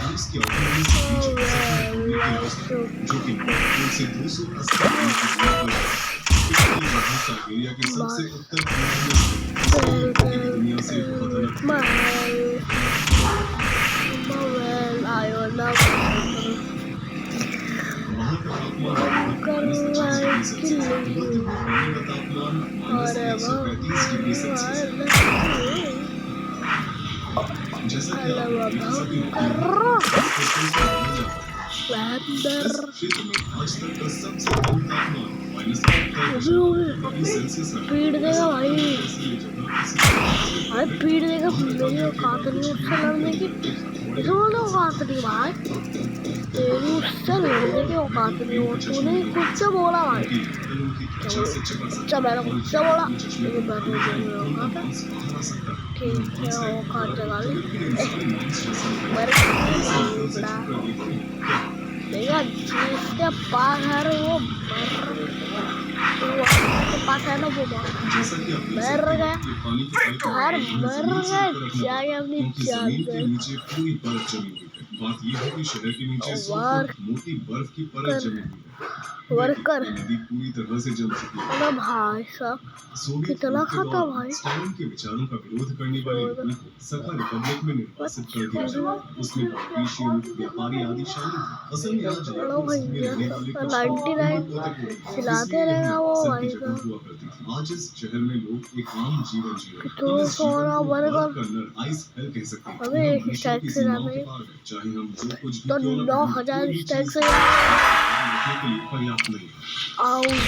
और इसकी ऑटोनॉमी से बीच सफर होने की अवस्था जो कि मॉन्टक्लेर से 280 मील की दूरी पर है। इसलिए वहाँ साइबेरिया के सबसे उत्तर पूर्व में स्थित इसकी बाकी की दुनिया से बहुत अलग वहाँ का तापमान लगभग -25 डिग्री सेल्सियस, बुध में पानी का तापमान -135 डिग्री सेल्सियस है। जैसा कि आप जैसा कि क्षेत्र में आज तक का सबसे कम तापमान -18 सेल्सियस पीट देगा भाई, भाई पीट देगा। मेरी औकात नहीं उससे लड़ने की, इसमें औकात नहीं भाई, तेरी उससे लड़ने की औकात नहीं हो। तूने खुद से बोला भाई, अच्छा मैंने खुद से बोला, लेकिन मैं तो बोल रहा था ठीक है औकात जगा ले। देखा जिसके पास है वो के पास है ना वो मर गया, घर मर गया, जाके अपनी जान गए। बात ये है कि शहर के नीचे मोटी बर्फ की परत जमी हुई है। वर्कर नदी पूरी तरह से जम चुकी है। अरे भाई साहब कितना खाता भाई। स्टालिन के विचारों का विरोध करने वाले को सखा रिपब्लिक में निर्वासित कर दिया गया। उसमें पॉलिटिशियन, व्यापारी आदि शामिल थे। असल में आज चलो भैया 99 खिलाते रहेगा वो भाई साहब। आज इस शहर में लोग एक आम जीवन जी रहे हैं। तो सोना बर्गर आइस हेल कह सकते हैं। हमें एक स्टैक से जाना है चाहे हम जो कुछ तो 9000 स्टैक से पर्याप्त नहीं। आउट